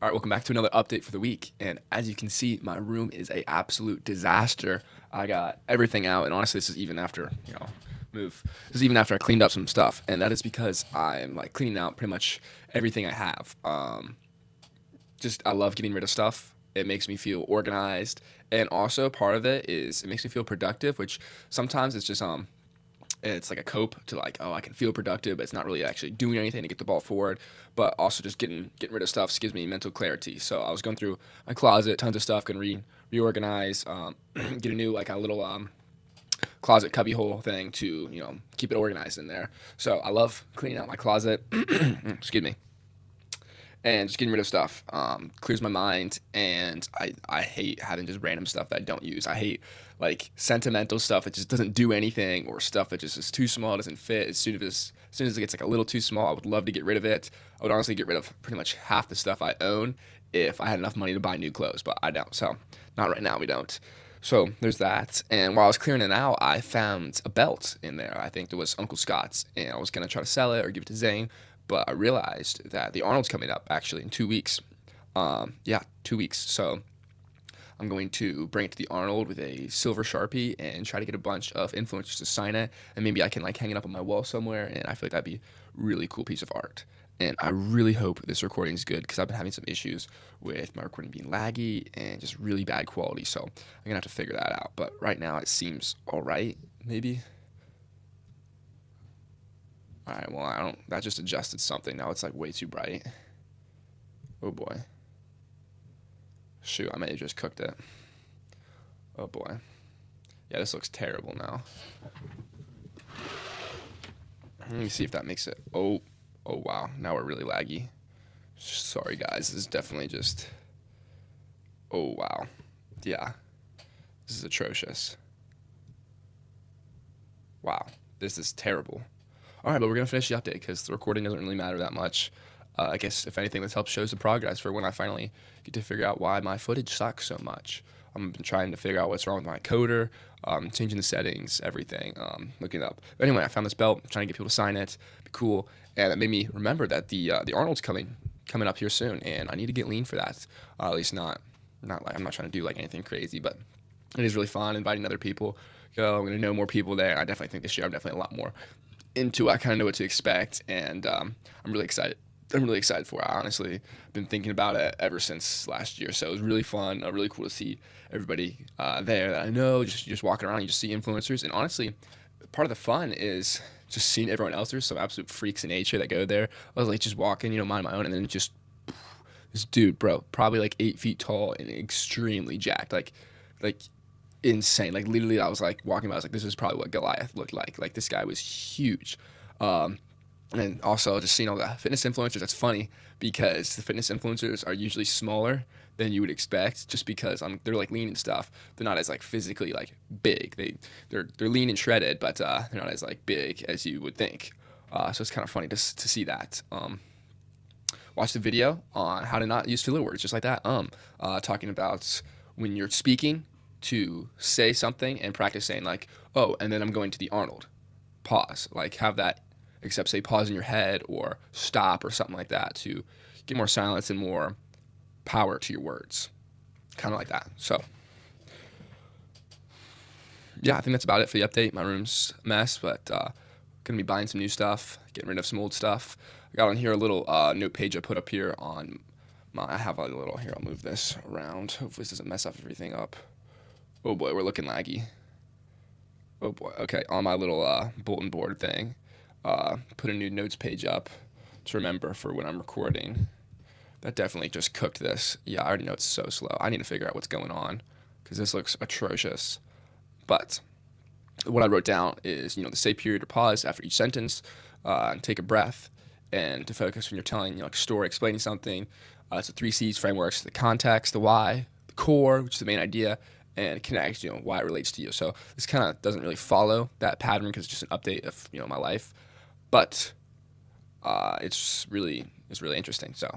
All right, welcome back to another update for the week. And as you can see, my room is a absolute disaster. I got everything out, and honestly, this is even after move. This is even after I cleaned up some stuff, and that is because I'm like cleaning out pretty much everything I have. Just I love getting rid of stuff. It makes me feel organized, and also part of it is it makes me feel productive, which sometimes it's just it's like a cope to like, oh, I can feel productive, but it's not really actually doing anything to get the ball forward. But also just getting rid of stuff gives me mental clarity. So I was going through my closet, tons of stuff, gonna reorganize, get a new like a little closet cubby hole thing to keep it organized in there. So I love cleaning out my closet. Excuse me, and just getting rid of stuff clears my mind. And I hate having just random stuff that I don't use. I hate like sentimental stuff that just doesn't do anything, or stuff that just is too small, doesn't fit. As soon as it gets like a little too small, I would love to get rid of it. I would honestly get rid of pretty much half the stuff I own if I had enough money to buy new clothes, but I don't. So not right now, we don't. So there's that. And while I was clearing it out, I found a belt in there. I think it was Uncle Scott's, and I was gonna try to sell it or give it to Zane, but I realized that the Arnold's coming up actually in 2 weeks. Yeah, 2 weeks. So I'm going to bring it to the Arnold with a silver Sharpie and try to get a bunch of influencers to sign it, and maybe I can like hang it up on my wall somewhere. And I feel like that'd be a really cool piece of art. And I really hope this recording is good because I've been having some issues with my recording being laggy and just really bad quality. So I'm gonna have to figure that out. But right now it seems all right. Maybe. All right. Well, I don't. That just adjusted something. Now it's like way too bright. Oh boy. Shoot, I may have just cooked it. Oh boy. Yeah, this looks terrible now. Let me see if that makes it. Oh wow. Now we're really laggy. Sorry guys, this is definitely just. Oh wow. Yeah, this is atrocious. Wow, this is terrible. All right, but we're gonna finish the update because the recording doesn't really matter that much. I guess if anything, this helps shows the progress for when I finally get to figure out why my footage sucks so much. I'm trying to figure out what's wrong with my coder, changing the settings, everything, looking it up. But anyway, I found this belt, trying to get people to sign it, be cool, and it made me remember that the Arnold's coming up here soon, and I need to get lean for that. At least not like I'm not trying to do like anything crazy, but it is really fun inviting other people. Go, I'm gonna know more people there. I definitely think this year I'm definitely a lot more into it. I kind of know what to expect, and I'm really excited. I'm really excited for it. I honestly been thinking about it ever since last year, so it was really fun, really cool to see everybody there that I know. Just walking around, you just see influencers, and honestly, part of the fun is just seeing everyone else. There's some absolute freaks in nature that go there. I was like just walking, mind my own, and then just this dude, bro, probably like 8 feet tall and extremely jacked, like insane. Like literally, I was like walking by. I was like, this is probably what Goliath looked like. Like this guy was huge. Um, and also just seeing all the fitness influencers. That's funny because the fitness influencers are usually smaller than you would expect, just because they're like lean and stuff. They're not as like physically like big. They're lean and shredded, but they're not as like big as you would think. So it's kind of funny to see that. Watch the video on how to not use filler words, just like that. Talking about when you're speaking to say something and practice saying like, oh, and then I'm going to the Arnold. Pause. Like have that, except say pause in your head or stop or something like that to get more silence and more power to your words. Kind of like that. So yeah, I think that's about it for the update. My room's a mess, but gonna be buying some new stuff, getting rid of some old stuff. I got on here a little note page I put up here on I have a little, here, I'll move this around. Hopefully this doesn't mess up everything up. Oh boy, we're looking laggy. Oh boy, okay, on my little bulletin board thing, put a new notes page up to remember for when I'm recording. That definitely just cooked this. Yeah, I already know it's so slow. I need to figure out what's going on because this looks atrocious. But what I wrote down is, to say period or pause after each sentence, and take a breath, and to focus when you're telling, like a story, explaining something. It's the three C's frameworks: the context, the why, the core, which is the main idea, and connect, why it relates to you. So this kind of doesn't really follow that pattern because it's just an update of, my life. But it's really interesting. So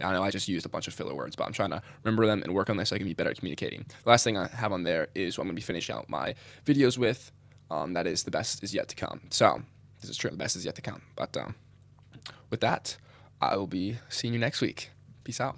I know I just used a bunch of filler words, but I'm trying to remember them and work on this so I can be better at communicating. The last thing I have on there is what I'm going to be finishing out my videos with. That is the best is yet to come. So this is true. The best is yet to come. But with that, I will be seeing you next week. Peace out.